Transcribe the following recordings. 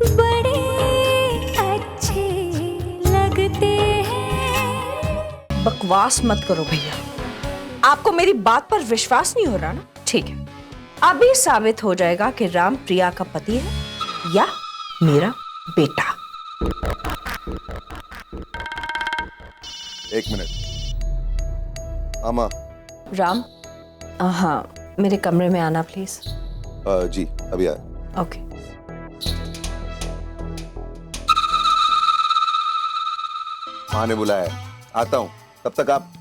बड़े अच्छे लगते हैं। बकवास मत करो भैया, आपको मेरी बात पर विश्वास नहीं हो रहा ना? ठीक है, अभी साबित हो जाएगा कि राम प्रिया का पति है या मेरा बेटा। एक मिनट। अमा। राम, हाँ, मेरे कमरे में आना प्लीज। जी अभी आया। ओके। माँ ने बुलाया है, आता हूँ। तब तक आप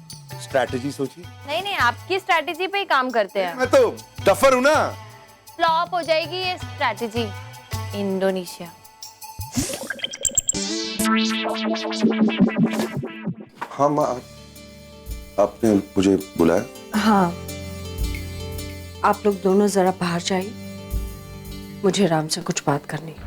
स्ट्रैटेजी सोचिए। नहीं नहीं, आपकी स्ट्रैटेजी पे ही काम करते हैं। मैं तो टफर हूँ ना। फ्लॉप हो जाएगी ये स्ट्रैटेजी। इंडोनेशिया। हाँ माँ, आपने मुझे बुलाया? हाँ, आप लोग दोनों जरा बाहर जाइए, मुझे राम से कुछ बात करनी है।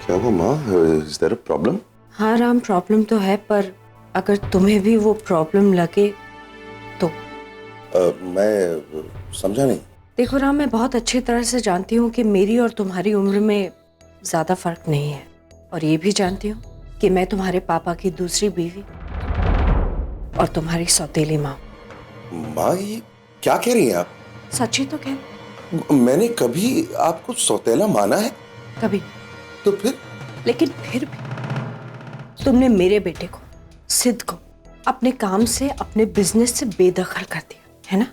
क्या हुआ माँ? Is there a problem? हाँ राम, प्रॉब्लम तो है, पर अगर तुम्हें भी वो प्रॉब्लम लगे तो। मैं समझा नहीं। देखो राम, मैं बहुत अच्छी तरह से जानती हूँ कि मेरी और तुम्हारी उम्र में ज्यादा फर्क नहीं है, और ये भी जानती हूँ कि मैं तुम्हारे पापा की दूसरी बीवी और तुम्हारी सौतेली माँ। माँ ये क्या कह रही हैं आप? सच्ची तो कह। मैंने कभी आपको सौतेला माना है? कभी। तो फिर? लेकिन फिर भी तुमने मेरे बेटे को, सिद्ध को, अपने काम से, अपने बिजनेस से बेदखल कर दिया है ना?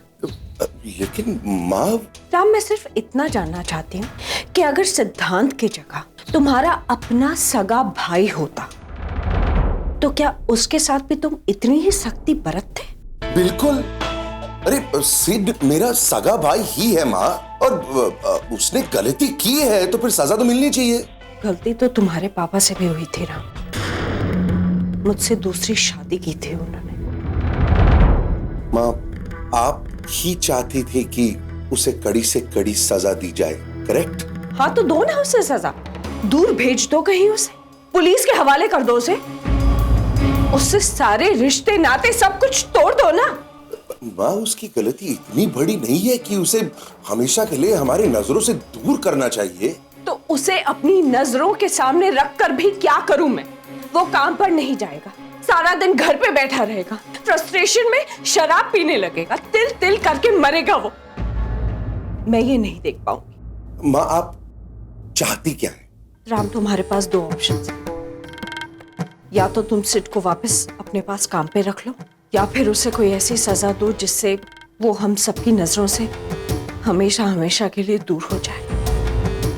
लेकिन माँ। राम, मैं सिर्फ इतना जानना चाहती हूँ कि अगर सिद्धांत की जगह तुम्हारा अपना सगा भाई होता तो क्या उसके साथ भी तुम इतनी ही सख्ती बरतते? बिल्कुल। अरे सिड मेरा सगा भाई ही है माँ, और उसने गलती की है तो फिर सजा तो मिलनी चाहिए। गलती तो तुम्हारे पापा से भी हुई थी राम, मुझसे दूसरी शादी की थी उन्होंने। माँ, आप ही चाहती थी कि उसे कड़ी से कड़ी सजा दी जाए, करेक्ट? हाँ, तो दो ना उसे सजा, दूर भेज दो कहीं, उसे पुलिस के हवाले कर दो, उसे उससे सारे रिश्ते नाते सब कुछ तोड़ दो ना। माँ, उसकी गलती इतनी बड़ी नहीं है कि उसे हमेशा के लिए हमारी नजरों से दूर करना चाहिए। तो उसे अपनी नजरों के सामने रखकर भी क्या करूं मैं? वो काम पर नहीं जाएगा, सारा दिन घर पे बैठा रहेगा, फ्रस्ट्रेशन में शराब पीने लगेगा, तिल तिल करके मरेगा वो। मैं ये नहीं देख पाऊंगी। माँ, आप चाहती क्या है? राम, तुम्हारे पास दो ऑप्शंस हैं, या तो तुम सिड को वापस अपने पास काम पे रख लो, या फिर उसे कोई ऐसी सजा दो जिससे वो हम सबकी नजरों से हमेशा हमेशा के लिए दूर हो जाए।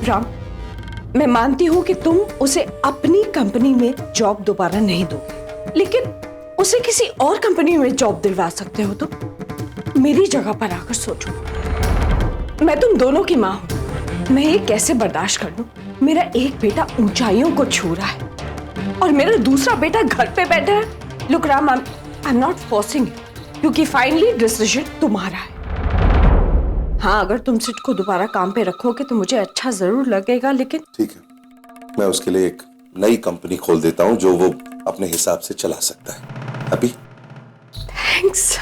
राम, मैं मानती हूँ कि तुम उसे अपनी कंपनी में जॉब दोबारा नहीं दोगे, लेकिन उसे किसी और कंपनी में जॉब दिलवा सकते हो। तो मेरी जगह पर आकर सोचो, मैं तुम दोनों की माँ हूं, मैं ये कैसे बर्दाश्त कर लूं? मेरा एक बेटा ऊंचाइयों को छू रहा है और मेरा दूसरा बेटा घर पे बैठा है। Look Ram, I am not forcing you, क्योंकि फाइनली डिसीजन तुम्हारा है। हाँ, अगर तुम सिड को दोबारा काम पे रखोगे तो मुझे अच्छा जरूर लगेगा, लेकिन ठीक है, मैं उसके लिए एक नई कंपनी खोल देता हूँ जो वो अपने हिसाब से चला सकता है। अभी थैंक्स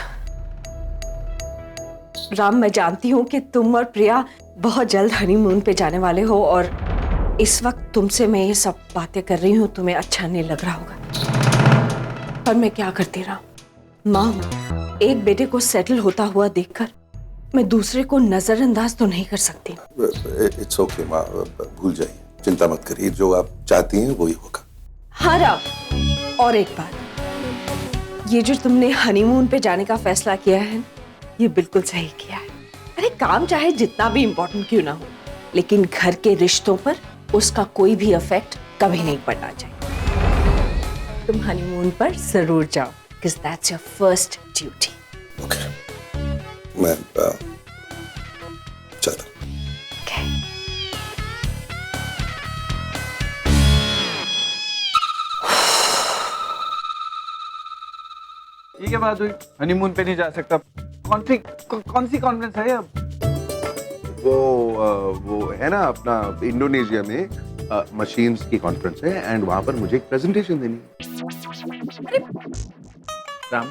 राम, मैं जानती हूँ कि तुम और प्रिया बहुत जल्द हनीमून पे जाने वाले हो, और इस वक्त तुमसे मैं ये सब बातें कर रही हूँ, तुम्हें अच्छा नहीं लग रहा होगा, पर मैं क्या करती राम, माँ हूँ, एक बेटे को सेटल होता हुआ देखकर मैं दूसरे को नजरअंदाज तो नहीं कर सकती। इट्स ओके माँ, भूल जाइए, चिंता मत करिए, जो आप चाहती हैं वही होगा। हाँ राम, और एक बात, ये जो तुमने हनीमून पे जाने का फैसला किया है, ये बिल्कुल सही किया है। अरे काम चाहे जितना भी इम्पोर्टेंट क्यों ना हो, लेकिन घर के रिश्तों पर उसका कोई भी इफेक्ट कभी नहीं पड़ना चाहिए। तुम हनीमून पर जरूर जाओ, because that's your first duty. Okay, मैं चलता हूँ। Okay. ये क्या बात हुई? हनीमून पे नहीं जा सकता? कौन सी कॉन्फ्रेंस है अब? वो है ना अपना इंडोनेशिया में मशीन्स की कॉन्फ्रेंस है, एंड वहां पर मुझे एक प्रेजेंटेशन देनी है। राम,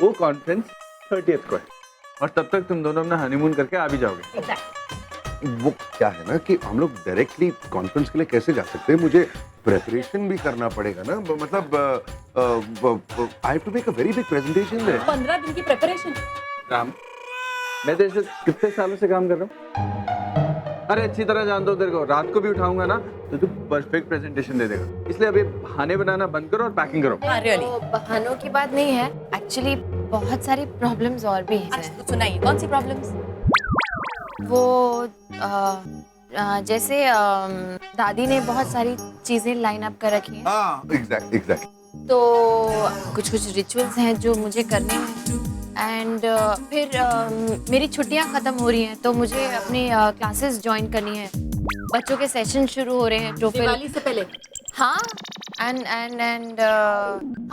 वो कॉन्फ्रेंस 30th को है, और तब तक तुम दोनों अपना हनीमून करके आ भी जाओगे। वो क्या है ना कि हम लोग डायरेक्टली कॉन्फ्रेंस के लिए कैसे जा सकते हैं, मुझे प्रेपरेशन भी करना पड़ेगा ना, मतलब I have to make a very big presentation there. 15 दिन की प्रिपरेशन। राम, मैं तेरे से कितने सालों से काम कर रहा हूँ, अरे अच्छी तरह जानता हूँ तेरे को। रात को भी उठाऊंगा ना तो तू परफेक्ट प्रेजेंटेशन दे देगा। इसलिए अभी बहाने बनाना बंद करो और पैकिंग करो। really? तो बहानों की बात नहीं है, एक्चुअली बहुत सारी प्रॉब्लम्स और भी हैं। अच्छा तो सुनाइए, कौन सी प्रॉब्लम्स? वो जैसे दादी ने बहुत सारी चीजें लाइन अप कर रखी हैं, हाँ एग्जैक्ट। तो कुछ रिचुअल्स हैं जो मुझे करने हैं एंड फिर मेरी छुट्टियां खत्म हो रही हैं तो मुझे अपनी क्लासेस ज्वाइन करनी है। बच्चों के सेशन शुरू हो रहे हैं तो फिर दिवाली से पहले। हाँ एंड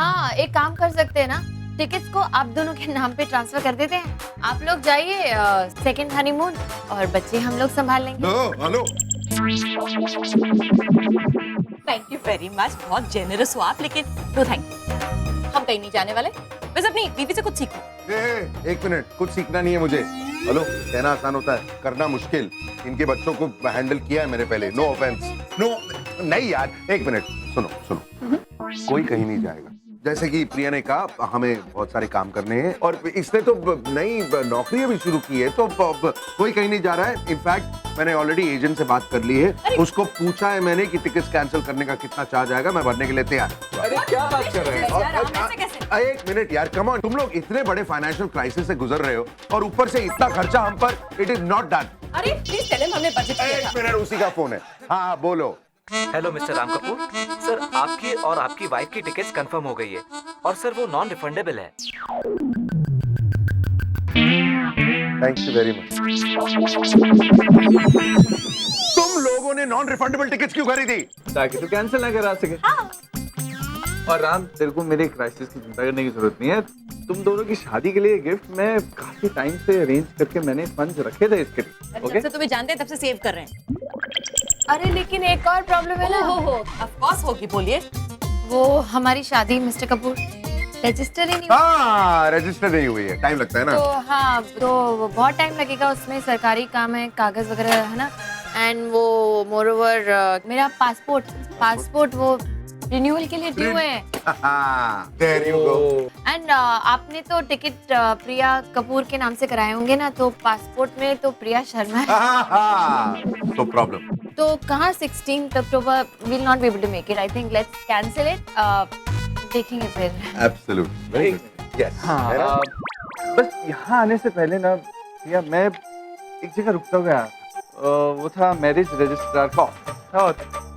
हाँ एक काम कर सकते हैं ना, टिकट्स को आप दोनों के नाम पे ट्रांसफर कर देते हैं। आप लोग जाइए सेकंड हनीमून और बच्चे हम लोग संभाल लेंगे। Hello thank you very much, बहुत जेनरस हो आप, लेकिन नो थैंक यू, हम कहीं नहीं जाने वाले। बस अपनी बीवी से कुछ सीखो। एक मिनट, कुछ सीखना नहीं है मुझे। हेलो, कहना आसान होता है, करना मुश्किल। इनके बच्चों को हैंडल किया है मैंने पहले, नो ऑफेंस। नो नहीं यार, एक मिनट, सुनो कोई कहीं नहीं जाएगा। जैसे कि प्रिया ने कहा, हमें बहुत सारे काम करने हैं और इसने तो नई नौकरी भी शुरू की है, तो कोई कहीं नहीं जा रहा है। इनफैक्ट मैंने ऑलरेडी एजेंट से बात कर ली है, उसको पूछा है मैंने कि टिकट्स कैंसिल करने का कितना चार्ज आएगा, मैं भरने के लिए तैयार। अरे क्या बात कर रहे हैं? एक मिनट यार, कम ऑन, तुम लोग इतने बड़े फाइनेंशियल क्राइसिस से गुजर रहे हो और ऊपर से इतना खर्चा हम पर, इट इज नॉट डन। अरे प्लीज टेल हिम हमने बजट किया एक था। मिनट, उसी का फोन है। हाँ बोलो। Hello mister Ram Kapoor sir, आपकी और आपकी वाइफ की टिकट्स कंफर्म हो गई है और सर वो नॉन रिफंडेबल है। Thank you very much. तुम लोगों ने नॉन रिफंडेबल टिकट्स क्यों खरीदी? ताकि तू कैंसिल ना करा सके। और राम, तेरे को मेरे क्राइसिस की चिंता करने की जरूरत नहीं है। तुम दोनों की शादी के लिए गिफ्ट मैं काफी टाइम से अरेंज करके मैंने फंड्स रखे थे इसके लिए। जब से तुम्हें जानते हैं तब से सेव कर रहे हैं। अरे लेकिन एक और प्रॉब्लम है ना। हो ऑफ कोर्स होगी, बोलिए। वो हमारी शादी मिस्टर कपूर रजिस्टर ही नहीं। हाँ, रजिस्टर नहीं हुई है, टाइम लगता है ना। तो हाँ, तो बहुत टाइम लगेगा, उसमें सरकारी काम है, कागज वगैरह है ना। एंड वो मोरओवर मेरा पासपोर्ट वो रिन्यूअल के लिए ड्यू है। There you go. एंड आपने तो टिकट प्रिया कपूर के नाम से कराए होंगे ना, तो पासपोर्ट में तो प्रिया शर्मा है। So problem. तो कहाँ 16 October will not be able to make it. I think let's cancel it. देखेंगे फिर। Absolutely. Very good. Yes. हाँ, है ना? बस यहाँ आने से पहले ना भैया मैं एक जगह रुकता गया। वो था मैरिज रजिस्ट्रार का और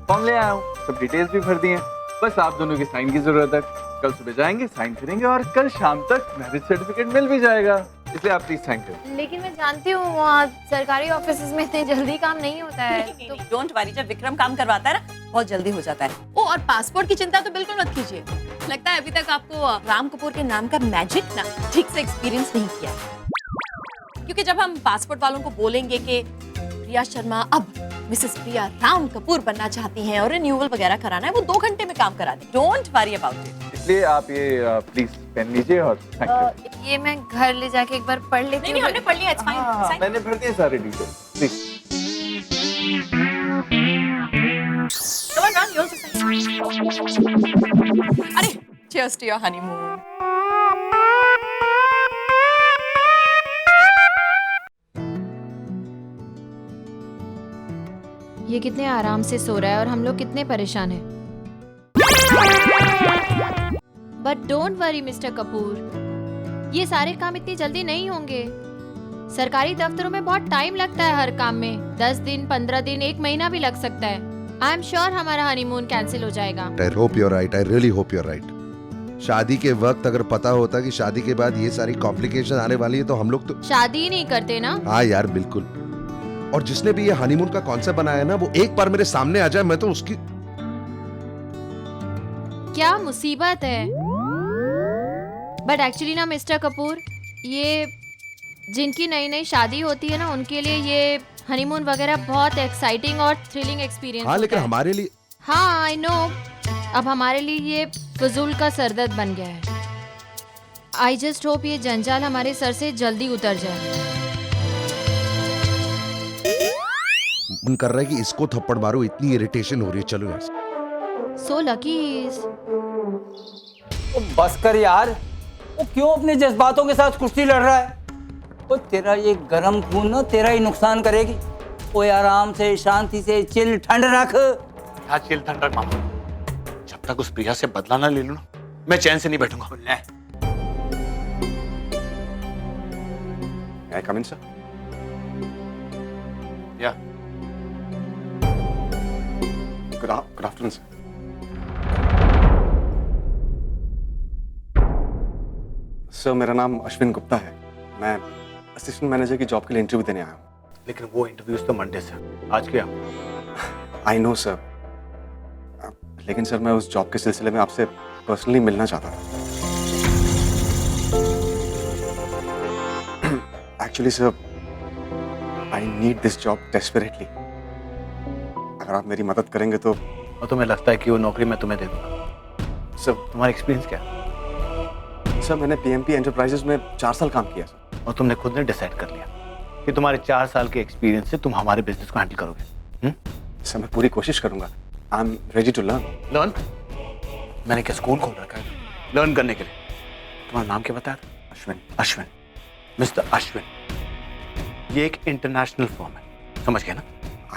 फॉर्म ले आया हूँ, सब डिटेल्स भी भर दिए। बस आप दोनों की साइन की जरूरत है। कल सुबह जाएंगे, साइन करेंगे और कल शाम तक मैरिज सर्टिफिकेट मिल भी जाएगा। इसलिए आप प्लीज साइन करें। लेकिन मैं जानती हूँ वहाँ सरकारी ऑफिस में इतनी जल्दी काम नहीं होता है। तो डोंट वरी, जब विक्रम काम करवाता है ना बहुत जल्दी हो जाता है। ओ, और पासपोर्ट की चिंता तो बिल्कुल मत कीजिए। लगता है अभी तक आपको राम कपूर के नाम का मैजिक ना ठीक से एक्सपीरियंस नहीं किया, क्योंकि जब हम पासपोर्ट वालों को बोलेंगे कि प्रिया शर्मा अब मिसेस प्रिया राम कपूर बनना चाहती हैं और रिन्यूअल वगैरह कराना है, वो 2 घंटे में काम करा देंगे। Don't worry about it. इसलिए आप ये प्लीज पेन लीजिए और थैंक यू। ये मैं घर ले जाके एक बार पढ़ लेती नहीं, हूँ। हमने पढ़ लिया, इट्स हाँ, फाइन। मैंने भर दिए सारे details. Please Come on, Ram, you also sign. अरे, cheers to your honeymoon. ये कितने आराम से सो रहा है और हम लोग कितने परेशान हैं। But don't worry mister Kapoor, ये सारे काम इतनी जल्दी नहीं होंगे। सरकारी दफ्तरों में बहुत टाइम लगता है हर काम में। 10 दिन, 15 दिन, 1 महीना भी लग सकता है। आई एम श्योर हमारा हनीमून कैंसिल हो जाएगा। I hope you're right. I really hope you're right. शादी के वक्त अगर पता होता कि शादी के बाद ये सारी कॉम्प्लिकेशन आने वाली है तो हम लोग तो शादी ही नहीं करते ना। हाँ यार बिल्कुल। और जिसने भी ये हनीमून का कॉन्सेप्ट बनाया ना, वो एक बार मेरे सामने आ जाए, मैं तो उसकी क्या मुसीबत है। बट एक्चुअली ना मिस्टर कपूर, ये जिनकी नई नई शादी होती है ना, उनके लिए ये हनीमून वगैरह बहुत एक्साइटिंग और थ्रिलिंग एक्सपीरियंस हाँ, होता लेकिन है। हमारे लिए हाँ आई नो, अब हमारे लिए ये फजूल का सरदर्द बन गया है। आई जस्ट होप ये जंजाल हमारे सर से जल्दी उतर जाए। मन कर रहा है कि इसको थप्पड़ मारो, इतनी इरिटेशन हो रही है। चलो यहाँ से। सो लकी बस कर यार, वो क्यों अपने जज्बातों के साथ कुश्ती लड़ रहा है? वो तेरा ये गरम खून ना तेरा ही नुकसान करेगी। वो आराम से शांति से चिल ठंड रख। क्या चिल ठंड रख मामा? जब तक उस प्रिया से बदला ना ले लूं ना, मैं चैन से नहीं बैठूंगा। May I come in, sir? या Good afternoon, sir. सर, मेरा नाम अश्विन गुप्ता है। मैं असिस्टेंट मैनेजर की जॉब के लिए इंटरव्यू देने आया हूँ। लेकिन वो इंटरव्यूज तो मंडे से, आज क्या? आई नो सर, लेकिन सर मैं उस जॉब के सिलसिले में आपसे पर्सनली मिलना चाहता था। Actually sir, I need this job desperately. अगर आप मेरी मदद करेंगे तो। और तुम्हें लगता है कि वो नौकरी मैं तुम्हें दे दूंगा? सर, तुम्हारा एक्सपीरियंस क्या है? सर मैंने पीएमपी एंटरप्राइजेस में 4 साल काम किया सर। और तुमने खुद ने डिसाइड कर लिया कि तुम्हारे 4 साल के एक्सपीरियंस से तुम हमारे बिजनेस को हैंडल करोगे? सर मैं पूरी कोशिश करूंगा। I am ready to learn. Learn? मैंने क्या स्कूल खोल रखा है लर्न करने के लिए? तुम्हारा नाम क्या बताया? अश्विन। अश्विन, मिस्टर अश्विन। ये एक इंटरनेशनल फर्म है, समझ गए ना?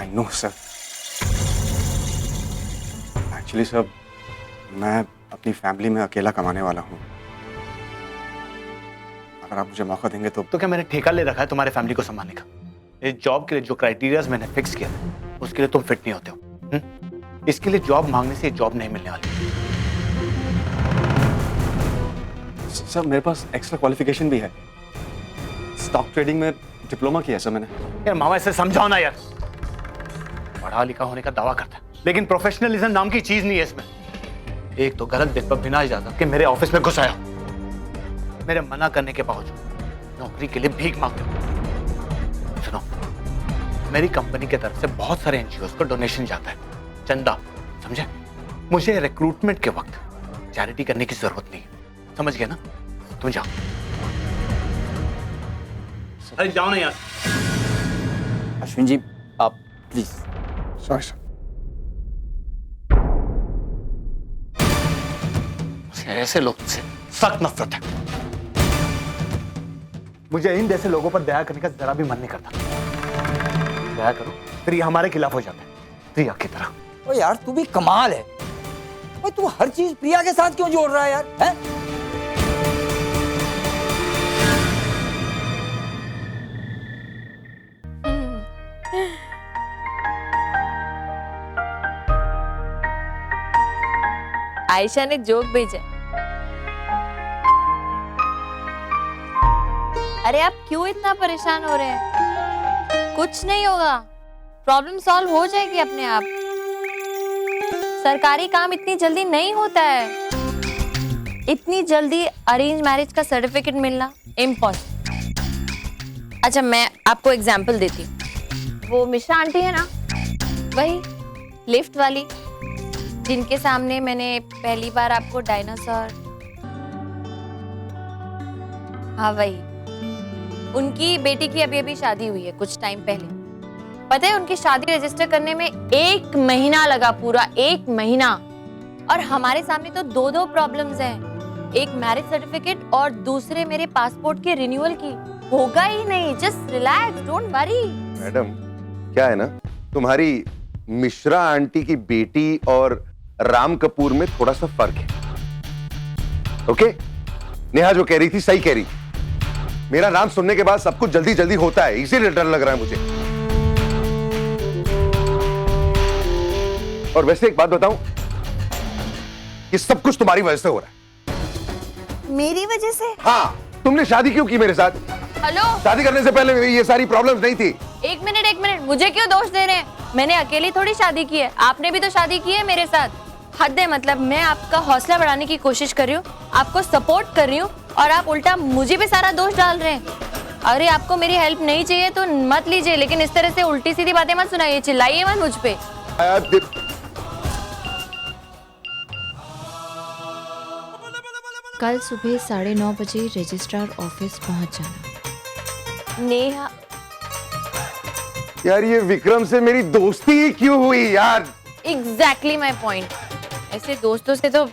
I know sir. Actually sir, मैं अपनी फैमिली में अकेला कमाने वाला हूँ। अगर आप मुझे मौका देंगे तो। क्या मैंने ठेका ले रखा है तुम्हारे फैमिली को संभालने का? इस जॉब के लिए जो क्राइटेरियाज मैंने फिक्स किया था, उसके लिए तुम फिट नहीं होते हो। इसके लिए जॉब मांगने से जॉब नहीं मिलने वाली। सर मेरे पास एक्स्ट्रा क्वालिफिकेशन भी है। स्टॉक ट्रेडिंग में डिप्लोमा किया सर मैंने। यार मामा, इसे समझाओ ना यार। पढ़ा लिखा होने का दावा करता है, लेकिन प्रोफेशनलिज्म नाम की चीज नहीं है इसमें। एक तो गलत दिन पर बिना इजाजत के मेरे ऑफिस में घुस आया, मेरे मना करने के बावजूद नौकरी के लिए भीख मांगते हो। सुनो, मेरी कंपनी की तरफ से बहुत सारे एनजीओ को डोनेशन जाता है, चंदा, समझे? मुझे रिक्रूटमेंट के वक्त चैरिटी करने की जरूरत नहीं है, समझ गए ना? तुम जाओ। अरे जाओ ना यार। अश्विन जी, आप प्लीज। Sorry sir. ऐसे लोग से सख्त नफरत है। मुझे इन जैसे लोगों पर दया करने का जरा भी मन नहीं करता। दया करो फिर ये हमारे खिलाफ हो जाता है, प्रिया की तरह। ओ यार, तू भी कमाल है। ओए, तू हर चीज प्रिया के साथ क्यों जोड़ रहा है यार? हैं? आयशा ने जोक भेजा। अरे आप क्यों इतना परेशान हो रहे हैं? कुछ नहीं होगा, प्रॉब्लम सॉल्व हो जाएगी अपने आप। सरकारी काम इतनी जल्दी नहीं होता है। इतनी जल्दी अरेंज मैरिज का सर्टिफिकेट मिलना इम्पॉसिबल। अच्छा, मैं आपको एग्जांपल देती हूँ। वो मिश्रा आंटी है ना, वही लिफ्ट वाली, जिनके सामने मैंने पहली बार आपको डायनासोर। हाँ वही। उनकी बेटी की अभी अभी शादी हुई है कुछ टाइम पहले। पता है, उनकी शादी रजिस्टर करने में 1 महीना लगा, पूरा 1 महीना। और हमारे सामने तो 2 प्रॉब्लम्स हैं, एक मैरिज सर्टिफिकेट और दूसरे मेरे पासपोर्ट के रिन्यूअल की। होगा ही नहीं, just relax, don't worry. Madam, क्या है ना, तुम्हारी मिश्रा आंटी की बेटी और राम कपूर में थोड़ा सा फर्क है। ओके? नेहा जो कह रही थी सही कह रही थी। मेरा नाम सुनने के बाद सब कुछ जल्दी जल्दी होता है, इसीलिए डर लग रहा है मुझे। और वैसे एक बात बताऊं, ये सब कुछ तुम्हारी वजह से हो रहा है। मेरी वजह से? हाँ, तुमने शादी क्यों की मेरे साथ? हेलो, शादी करने से पहले ये सारी प्रॉब्लम्स नहीं थी। एक मिनट, मुझे क्यों दोष दे रहे हैं? मैंने अकेली थोड़ी शादी की है, आपने भी तो शादी की है मेरे साथ। हद है, मतलब मैं आपका हौसला बढ़ाने की कोशिश कर रही हूँ, आपको सपोर्ट कर रही हूँ, और आप उल्टा मुझे भी सारा दोष डाल रहे हैं। अरे आपको मेरी हेल्प नहीं चाहिए तो मत लीजिए, लेकिन इस तरह से उल्टी सीधी बातें मत सुनाइए, चिल्लाइए मत मुझ पे। कल सुबह 9:30 बजे रजिस्ट्रार ऑफिस पहुंच जाना। नेहा यार ये विक्रम से मेरी दोस्ती ही क्यों हुई यार? Exactly my point. ऐसे दोस्तों से तो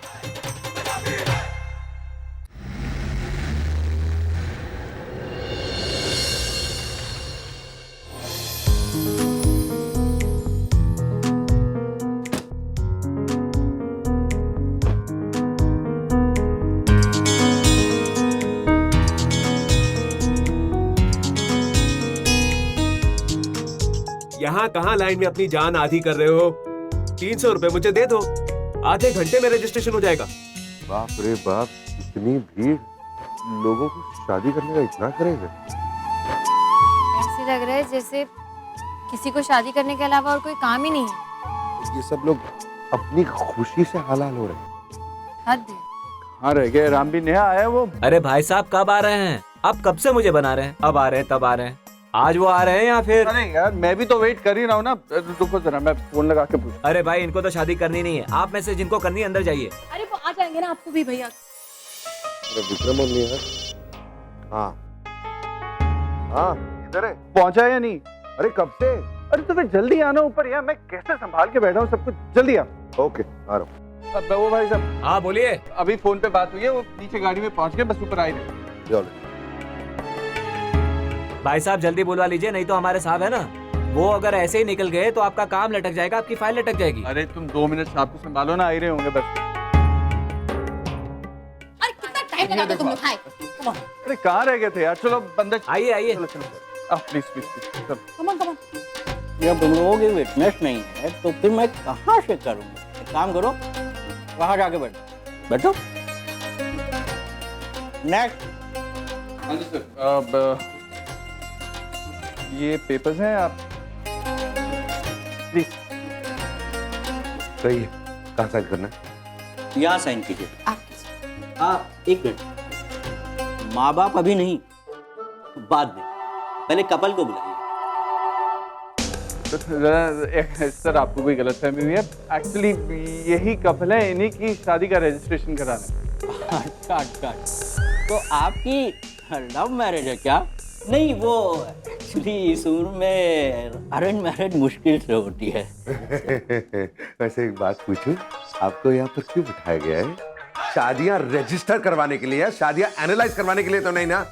यहाँ कहाँ लाइन में अपनी जान आधी कर रहे हो? 300 रुपए मुझे दे दो, आधे घंटे में रजिस्ट्रेशन हो जाएगा। बाप रे बाप, इतनी भीड़, लोगों को शादी करने का इतना करेगा? ऐसे लग रहा है जैसे किसी को शादी करने के अलावा और कोई काम ही नहीं है। ये सब लोग अपनी खुशी से हलाल हो रहे हैं। हद है। हाँ रह गए, राम भी नेहा आया वो। अरे भाई साहब कब आ रहे हैं? अब कब से मुझे बना रहे हैं, अब आ रहे हैं तब आ रहे हैं। आज वो आ रहे हैं या फिर? अरे यार मैं भी तो वेट कर ही रहा हूँ ना। रुको जरा, मैं फोन लगा के पूछ। अरे भाई इनको तो शादी करनी नहीं है, आप में से जिनको करनी है अंदर जाइए। अरे वो आ जाएंगे ना, आपको भी भैया। अरे विक्रम और नेहा, हाँ हाँ इधर है। पहुंचा या नहीं? अरे कब से? अरे तो फिर जल्दी आना ऊपर यार, मैं कैसे संभाल के बैठा हूँ सब कुछ। जल्दी आ। ओके आ रहा हूँ। अब वो भाई साहब, हाँ बोलिए। अभी फोन पे बात हुई है, वो नीचे गाड़ी में पहुंच गए, बस ऊपर आ ही रहे। चलो। भाई साहब जल्दी बुलवा लीजिए, नहीं तो हमारे साहब है ना, वो अगर ऐसे ही निकल गए तो आपका काम लटक जाएगा, आपकी फाइल लटक जाएगी। अरे तुम 2 मिनट साहब को संभालो ना, आ ही रहे होंगे बस। अरे कितना टाइम लगा तुम लोग? हाय कम ऑन, अरे कहाँ रह गए थे यार? चलो अंदर आइए आइए। चलो चलो, प्लीज प्लीज प्लीज चलो। Come on come on. जब तुम लोगों की विटनेस नहीं है तो फिर मैं कहाँ से करूँगा? एक काम करो, वहाँ जाके बैठो। बैठो। नेक्स्ट। हाँ जी सर। अब ये पेपर्स हैं, आप प्लीज। सही है, कहाँ साइन करना है? यहाँ साइन कीजिए। आप एक मिनट, माँ बाप अभी नहीं, बाद में, पहले कपल को बुलाइए। सर आपको कोई गलतफहमी हुई है, एक्चुअली यही कपल है, इन्हीं की शादी का रजिस्ट्रेशन कराना है। अच्छा, तो आपकी लव मैरिज है क्या? नहीं, वो एक्चुअली इस उम्र में अरेंज मैरिज मुश्किल से होती है। वैसे एक बात पूछूं, आपको यहाँ पर क्यों बिठाया गया है? शादियां रजिस्टर करवाने के लिए, शादियां एनालाइज करवाने के लिए तो नहीं ना?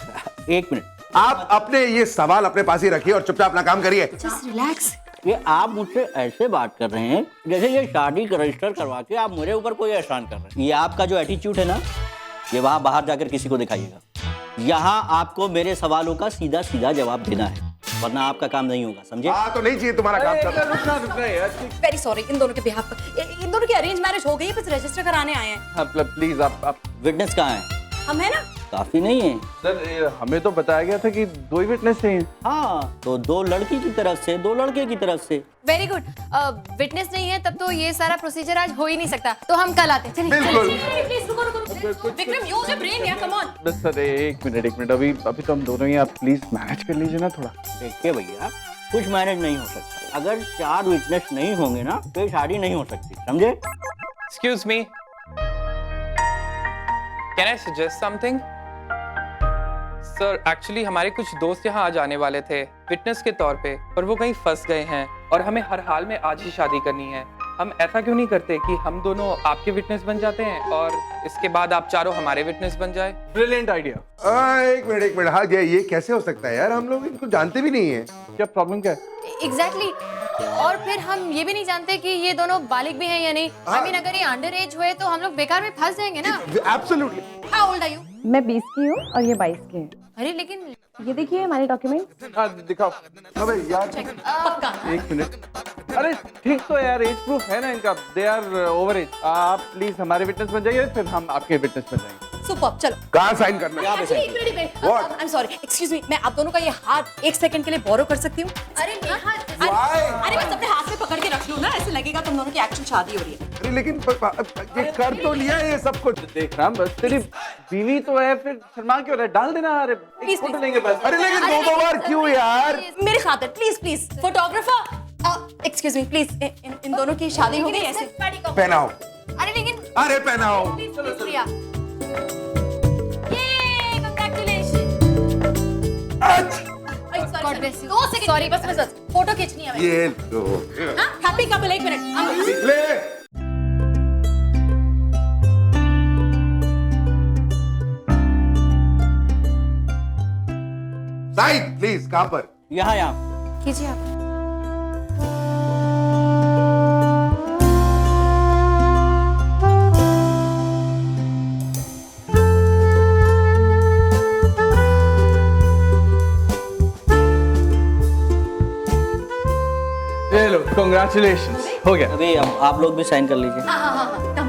एक मिनट, आप अपने ये सवाल अपने पास ही रखिए और चुपचाप अपना काम करिए। Just relax. ये आप मुझसे ऐसे बात कर रहे हैं जैसे ये शादी रजिस्टर करवा के आप मेरे ऊपर कोई एहसान कर रहे हैं। ये आपका जो एटीट्यूड है ना, ये वहाँ बाहर जाकर किसी को दिखाइएगा। यहाँ आपको मेरे सवालों का सीधा सीधा जवाब देना है, वरना आपका काम नहीं होगा, समझे? हाँ तो नहीं चाहिए तुम्हारा काम करना। वेरी सॉरी, इन दोनों के बिहाफ पर, इन दोनों की अरेंज मैरिज हो गई, बस रजिस्टर कराने आए हैं। प्लीज आप विटनेस कहाँ है? हम है ना। काफी नहीं है सर, हमें तो बताया गया था कि 2 ही विटनेस चाहिए। हाँ, तो 2 लड़की की तरफ से, 2 लड़के की तरफ से। Very good. विटनेस नहीं है तब तो ये सारा प्रोसीजर आज हो ही नहीं सकता, तो हम कल आते हैं। चलिए बिल्कुल। प्लीज रुको रुको। विक्रम यूज योर ब्रेन यार, कम ऑन। बस सर एक मिनट, अभी तो हम दोनों ही, आप प्लीज मैनेज कर लीजिए ना थोड़ा। देखिए भैया, कुछ मैनेज नहीं हो सकता। अगर 4 विटनेस नहीं होंगे ना तो शादी नहीं हो सकती, समझे? Excuse me. Can I suggest something? Sir actually हमारे कुछ दोस्त यहाँ आज आने वाले थे विटनेस के तौर पे, पर वो कहीं फंस गए हैं और हमें हर हाल में आज ही शादी करनी है। हम ऐसा क्यों नहीं करते कि हम दोनों आपके विटनेस बन जाते हैं और इसके बाद आप चारों हमारे विटनेस बन जाए? Brilliant idea. एक मिनट, हाँ ये कैसे हो सकता है यार? हम लोग इनको जानते भी नहीं है। क्या प्रॉब्लम क्या है? एग्जैक्टली। और फिर हम ये भी नहीं जानते कि ये दोनों बालिग भी हैं या नहीं। आई मीन अगर ये अंडर एज हुए तो हम लोग बेकार में फंस जाएंगे ना। Absolutely. How old are you? मैं 20 की हूँ और ये 22 के हैं। अरे लेकिन ये देखिए हमारे डॉक्यूमेंट। हाँ दिखाओ। अबे यार पक्का। एक मिनट। अरे ठीक तो यार, एज प्रूफ है ना इनका, दे आर ओवर एज। आप प्लीज हमारे विटनेस बन जाइए, फिर हम आपके विटनेस बन जाएंगे। सुपर, चलो। कहाँ साइन करना है? I am sorry, excuse me, मैं आप दोनों का ये हाथ 1 सेकंड के लिए बोरो कर सकती हूँ? अरे नेहा, अरे बस अपने हाथ में पकड़ के रख लो ना, ऐसे लगेगा तुम दोनों की एक्चुअल शादी हो रही है। अरे लेकिन ये कर तो लिया है ये सब कुछ। देख रहा, बस तेरी बीवी तो है, फिर शर्मा क्यों रहा है? डाल देना। अरे Please, फोटो please. लेंगे बस। अरे लेकिन 2 बार क्यों यार? मेरे खातिर please please. Photographer, excuse me please, इन दोनों की शादी हो गई ऐसे? पहनाओ। अरे लेकिन अरे पहनाओ। Please please Priya. सॉरी बस फोटो खींचनी है ये लो हैप्पी कपल 1 मिनट ले साइड प्लीज। कहाँ पर? यहाँ यहाँ कीजिए आप ये लो कांग्रेचुलेशंस, हो गया। अभी आप लोग भी साइन कर लीजिए। हाँ कम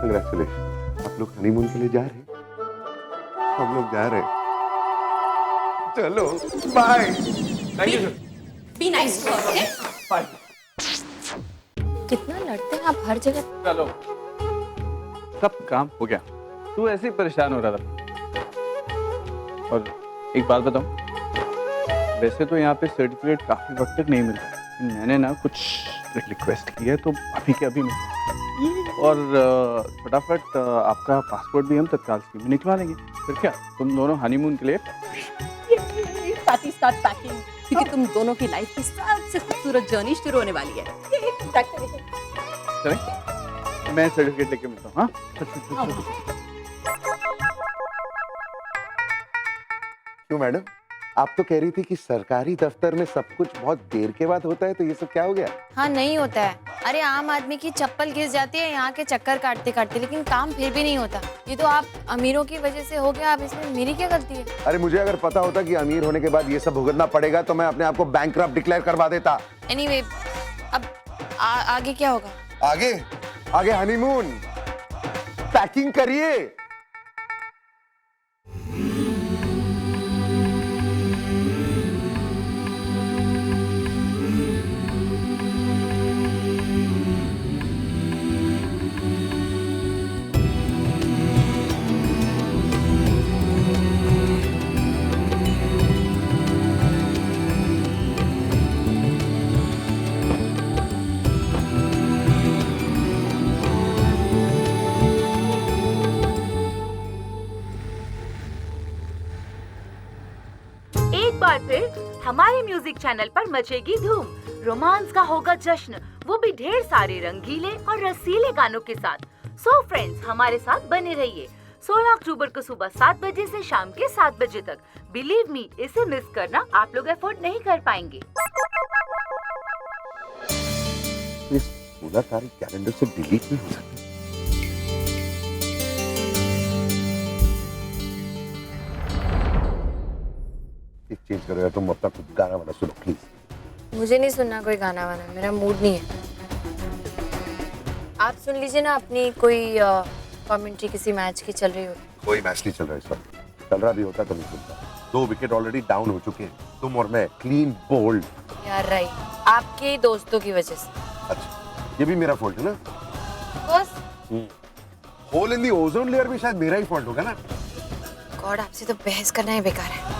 कंग्रेचुलेशन। आप लोग हनीमून के लिए जा रहे हैं? हम लोग जा रहे हैं। चलो bye. Thank you be nice okay bye. कितना लड़ते हैं आप हर जगह। चलो सब काम हो गया, तू ऐसे ही परेशान हो रहा था। और एक बात बताऊं, वैसे तो यहाँ पे सर्टिफिकेट काफी वक्त तक नहीं मिलता, मैंने ना कुछ रिक्वेस्ट की है तो अभी के अभी मिल। और फटाफट आपका पासपोर्ट भी हम तत्काल से निकलवा लेंगे। फिर क्या तुम दोनों हनीमून के लिए पार्टी स्टार्ट पैकिंग, क्योंकि तुम दोनों की लाइफ की सबसे खूबसूरत जर्नी शुरू होने वाली है। चलें? मैं सर्टिफिकेट लेके मिलता हूँ। हाँ क्यों मैडम, आप तो कह रही थी कि सरकारी दफ्तर में सब कुछ बहुत देर के बाद होता है, तो ये सब क्या हो गया? हाँ नहीं होता है। अरे आम आदमी की चप्पल घिस जाती है यहाँ के चक्कर काटते काटते, लेकिन काम फिर भी नहीं होता। ये तो आप अमीरों की वजह से हो गया, अब इसमें मेरी क्या गलती है? अरे मुझे अगर पता होता कि अमीर होने के बाद ये सब भुगतना पड़ेगा तो मैं अपने आप को बैंकरप्ट डिक्लेयर करवा देता। एनीवे, अब आगे क्या होगा? आगे आगे हनीमून, पैकिंग करिए। बार फिर हमारे म्यूजिक चैनल पर मचेगी धूम। रोमांस का होगा जश्न, वो भी ढेर सारे रंगीले और रसीले गानों के साथ। सो फ्रेंड्स, हमारे साथ बने रहिए 16 अक्टूबर को सुबह 7 बजे से शाम के 7 बजे तक। बिलीव मी, इसे मिस करना आप लोग अफोर्ड नहीं कर पाएंगे। इस पूरा तारीख कैलेंडर से डिलीट नहीं हो सकती। चेंज करो यार, तुम अपना खुद गाना वाना सुनो प्लीज। मुझे नहीं सुनना कोई गाना वाना, मेरा मूड नहीं है। आप सुन लीजिए ना अपनी कोई कमेंट्री किसी मैच की चल रही हो। कोई मैच नहीं चल रहा इस वक्त, चल रहा भी होता तो नहीं सुनता। 2 विकेट ऑलरेडी डाउन हो चुके हैं, तुम और मैं क्लीन बोल्ड। यार राइट, आपके दोस्तों की वजह से। अच्छा, ये भी मेरा फॉल्ट है ना? बस होल इन दी ओजोन लेयर भी शायद मेरा ही फॉल्ट होगा ना। गॉड, आपसे तो बहस करना ही बेकार है।